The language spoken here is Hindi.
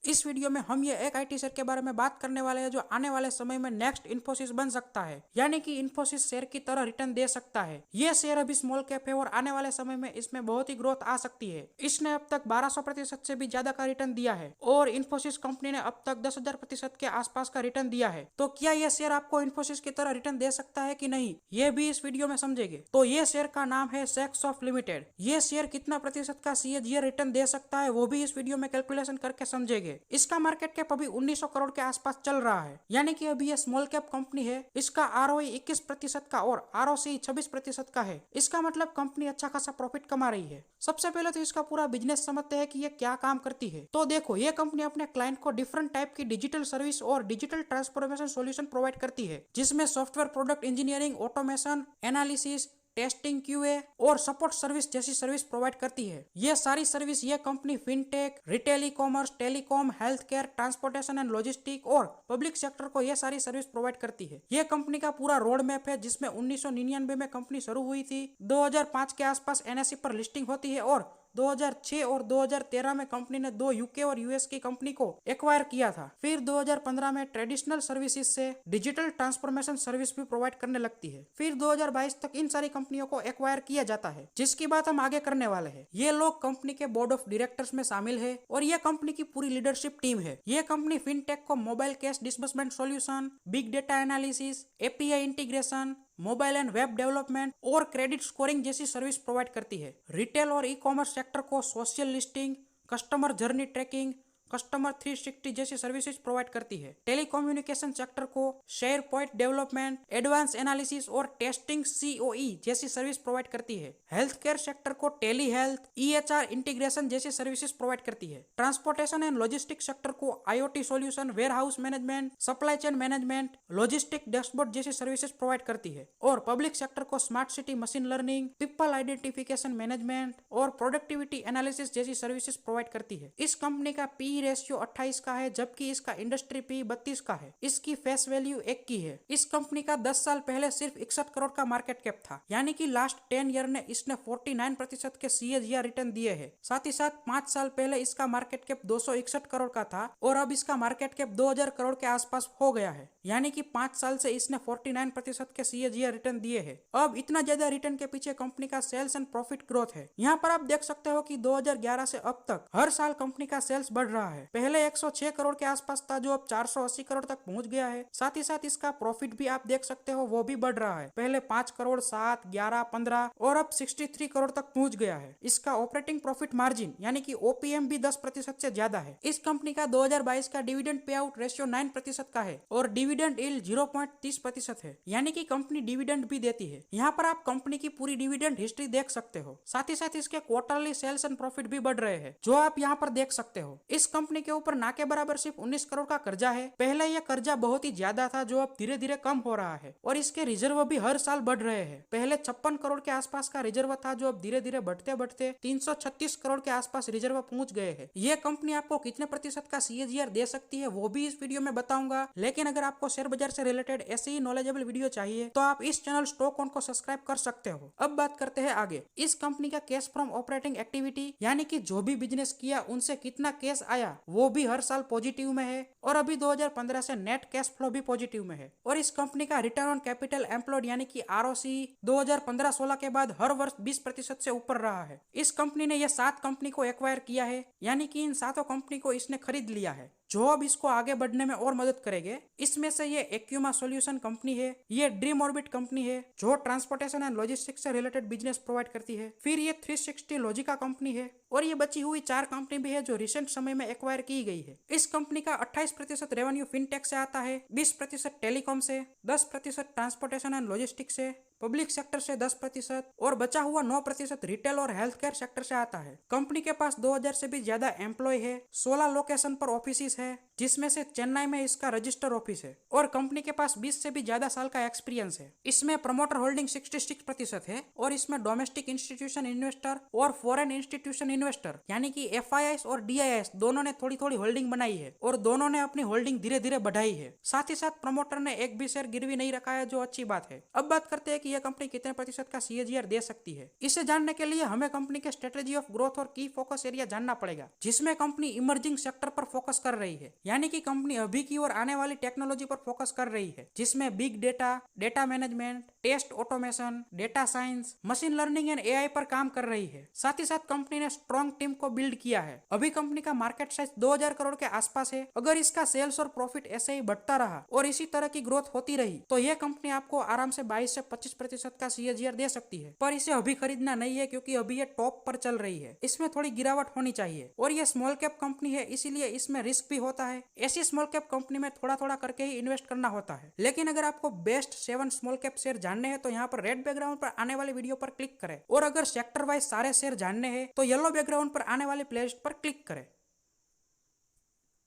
इस वीडियो में हम ये एक आईटी शेयर के बारे में बात करने वाले हैं जो आने वाले समय में नेक्स्ट इन्फोसिस बन सकता है, यानी कि इन्फोसिस शेयर की तरह रिटर्न दे सकता है। ये शेयर अभी स्मॉल कैप है और आने वाले समय में इसमें बहुत ही ग्रोथ आ सकती है। इसने अब तक 1200% से भी ज्यादा का रिटर्न दिया है और इन्फोसिस कंपनी ने अब तक 10,000% के आसपास का रिटर्न दिया है। तो क्या यह शेयर आपको इन्फोसिस की तरह रिटर्न दे सकता है कि नहीं, ये भी इस वीडियो में समझेंगे। तो ये शेयर का नाम है सेक्सॉफ्ट लिमिटेड। ये शेयर कितना प्रतिशत का CAGR रिटर्न दे सकता है वो भी इस वीडियो में कैलकुलेशन करके समझेंगे। इसका मार्केट कैप अभी 1900 करोड़ के आसपास चल रहा है, यानी कि अभी ये स्मॉल कैप कंपनी है। इसका ROE 21% का और ROCE 26% का है। इसका मतलब कंपनी अच्छा खासा प्रॉफिट कमा रही है। सबसे पहले तो इसका पूरा बिजनेस समझते हैं कि ये क्या काम करती है। तो देखो, ये कंपनी अपने क्लाइंट को डिफरेंट टाइप की डिजिटल सर्विस और डिजिटल ट्रांसफॉर्मेशन सॉल्यूशन प्रोवाइड करती है, जिसमें software product engineering, automation, analysis, testing, QA और सपोर्ट सर्विस जैसी सर्विस प्रोवाइड करती है। ये सारी सर्विस ये company fintech, retail, e commerce, telecom, health care, transportation and logistic और पब्लिक सेक्टर को ये सारी सर्विस प्रोवाइड करती है। ये कंपनी का पूरा रोड मैप है, जिसमें 1999 में कंपनी शुरू हुई थी। 2005 के आसपास NSE पर लिस्टिंग होती है और 2006 और 2013 में कंपनी ने 2 UK और US की कंपनी को एक्वायर किया था। फिर 2015 में ट्रेडिशनल सर्विसेज से डिजिटल ट्रांसफॉर्मेशन सर्विस भी प्रोवाइड करने लगती है। फिर 2022 तक इन सारी कंपनियों को एक्वायर किया जाता है, जिसकी बात हम आगे करने वाले हैं। ये लोग कंपनी के बोर्ड ऑफ डायरेक्टर्स में शामिल है और ये कंपनी की पूरी लीडरशिप टीम है। ये कंपनी फिनटेक को mobile cash disbursement solution, big data analysis, API integration, mobile and web development और क्रेडिट स्कोरिंग जैसी सर्विस प्रोवाइड करती है। रिटेल और ई कॉमर्स सेक्टर को social listing, customer journey tracking, customer 360 जैसी सर्विसेज प्रोवाइड करती है। टेलीकम्युनिकेशन सेक्टर को SharePoint development, advance analysis और टेस्टिंग COE जैसी सर्विस प्रोवाइड करती है। हेल्थ केयर सेक्टर को टेली हेल्थ, EHR इंटीग्रेशन जैसी सर्विसेज प्रोवाइड करती है। ट्रांसपोर्टेशन एंड लॉजिस्टिक सेक्टर को IoT solution, warehouse management, supply chain management, logistic dashboard जैसी सर्विसेज प्रोवाइड करती है। और पब्लिक सेक्टर को smart city machine learning, people identification management और प्रोडक्टिविटी एनालिसिस जैसी सर्विसेज प्रोवाइड करती है। इस कंपनी का PE रेशियो 28 का है, जबकि इसका इंडस्ट्री PE 32 का है। इसकी फेस वैल्यू 1 की है। इस कंपनी का 10 साल पहले सिर्फ 61 करोड़ का मार्केट कैप था, यानी कि लास्ट 10 ईयर ने इसने 49% के CAGR रिटर्न दिए हैं। साथ ही साथ 5 साल पहले इसका मार्केट कैप 261 करोड़ का था और अब इसका मार्केट कैप 2000 करोड़ के आसपास हो गया है, यानी कि 5 साल से इसने 49% के CAGR रिटर्न दिए हैं। अब इतना ज्यादा रिटर्न के पीछे कंपनी का सेल्स एंड प्रॉफिट ग्रोथ है। यहाँ पर आप देख सकते हो कि 2011 से अब तक हर साल कंपनी का सेल्स बढ़ रहा है। पहले 106 करोड़ के आसपास था, जो अब 480 करोड़ तक पहुंच गया है। साथ ही साथ इसका प्रॉफिट भी आप देख सकते हो, वो भी बढ़ रहा है। पहले 5 करोड़, 7, 11, 15 और अब 63 करोड़ तक पहुंच गया है। इसका ऑपरेटिंग प्रॉफिट मार्जिन यानी कि OPM भी 10% से ज्यादा है। इस कंपनी का 2022 का डिविडेंड पे आउट रेशियो 9% का है और डिविडेंड यील्ड 0.30% है, यानी कि कंपनी डिविडेंड भी देती है। यहाँ पर आप कंपनी की पूरी डिविडेंड हिस्ट्री देख सकते हो। साथ ही साथ इसके क्वार्टरली सेल्स एंड प्रॉफिट भी बढ़ रहे हैं, जो आप यहाँ पर देख सकते हो। इस कंपनी के ऊपर ना के बराबर सिर्फ 19 करोड़ का कर्जा है। पहले यह कर्जा बहुत ही ज्यादा था, जो अब धीरे धीरे कम हो रहा है और इसके रिजर्व भी हर साल बढ़ रहे हैं। पहले 56 करोड़ के आसपास का रिजर्व था, जो अब धीरे धीरे बढ़ते बढ़ते 336 करोड़ के आसपास रिजर्व पहुंच गए हैं। यह कंपनी आपको कितने प्रतिशत का CAGR दे सकती है वो भी इस वीडियो में बताऊंगा। लेकिन अगर आपको शेयर बाजार से रिलेटेड ऐसे ही नॉलेजेबल वीडियो चाहिए तो आप इस चैनल स्टॉक ऑन को सब्सक्राइब कर सकते हो। अब बात करते हैं आगे। इस कंपनी का कैश फ्रॉम ऑपरेटिंग एक्टिविटी यानी कि जो भी बिजनेस किया उनसे कितना कैश आया वो भी हर साल पॉजिटिव में है और अभी 2015 से नेट कैश फ्लो भी पॉजिटिव में है। और इस कंपनी का रिटर्न ऑन कैपिटल एम्प्लॉयड यानी कि ROCE 2015-16 के बाद हर वर्ष 20% से ऊपर रहा है। इस कंपनी ने यह 7 कंपनी को एक्वायर किया है, यानी कि इन 7 कंपनी को इसने खरीद लिया है, जो अब इसको आगे बढ़ने में और मदद करेंगे। इसमें से ये एक्यूमा सॉल्यूशन कंपनी है, ये ड्रीम ऑर्बिट कंपनी है जो ट्रांसपोर्टेशन एंड लॉजिस्टिक्स से रिलेटेड बिजनेस प्रोवाइड करती है। फिर ये 360 लॉजिका कंपनी है और ये बची हुई 4 कंपनी भी है जो रिसेंट समय में एक्वायर की गई है। इस कंपनी का 28% रेवेन्यू फिनटेक से आता है, 20% टेलीकॉम से, 10% ट्रांसपोर्टेशन एंड लॉजिस्टिक्स से, पब्लिक सेक्टर से 10% और बचा हुआ 9% रिटेल और हेल्थ केयर सेक्टर से आता है। कंपनी के पास 2000 से भी ज्यादा एम्प्लॉय है, 16 लोकेशन पर ऑफिस है जिसमें से चेन्नई में इसका रजिस्टर ऑफिस है और कंपनी के पास 20 से भी ज्यादा साल का एक्सपीरियंस है। इसमें प्रमोटर होल्डिंग 66% है और इसमें डोमेस्टिक इंस्टीट्यूशन इन्वेस्टर और फॉरेन इंस्टीट्यूशन इन्वेस्टर यानी कि FIIs और DIIs दोनों ने थोड़ी थोड़ी होल्डिंग बनाई है और दोनों ने अपनी होल्डिंग धीरे धीरे बढ़ाई है। साथ ही साथ प्रमोटर ने एक भी शेयर गिरवी नहीं रखा है, जो अच्छी बात है। अब बात करते हैं कि यह कंपनी कितने प्रतिशत का CAGR दे सकती है। इसे जानने के लिए हमें कंपनी के स्ट्रेटेजी ऑफ ग्रोथ और की फोकस एरिया जानना पड़ेगा, जिसमें कंपनी इमर्जिंग सेक्टर पर फोकस कर रही है, यानी कि कंपनी अभी की और आने वाली टेक्नोलॉजी पर फोकस कर रही है, जिसमें big data, data management, test automation, data science, machine learning and AI पर काम कर रही है। साथ ही साथ कंपनी ने स्ट्रॉन्ग टीम को बिल्ड किया है। अभी कंपनी का मार्केट साइज 2000 करोड़ के आसपास है। अगर इसका सेल्स और प्रॉफिट ऐसे ही बढ़ता रहा और इसी तरह की ग्रोथ होती रही तो यह कंपनी आपको आराम से 22 से 25% का CAGR दे सकती है। पर इसे अभी खरीदना नहीं है, क्योंकि अभी ये टॉप पर चल रही है। इसमें थोड़ी गिरावट होनी चाहिए और ये स्मॉल कैप कंपनी है, इसीलिए इसमें रिस्क भी होता है। ऐसी स्मॉल कैप कंपनी में थोड़ा थोड़ा करके ही इन्वेस्ट करना होता है। लेकिन अगर आपको बेस्ट 7 स्मॉल कैप शेयर जानने हैं तो यहाँ पर रेड बैकग्राउंड पर आने वाले वीडियो पर क्लिक करें और अगर सेक्टर वाइज सारे शेयर जानने हैं तो येलो बैकग्राउंड पर आने वाले प्लेलिस्ट पर क्लिक करें।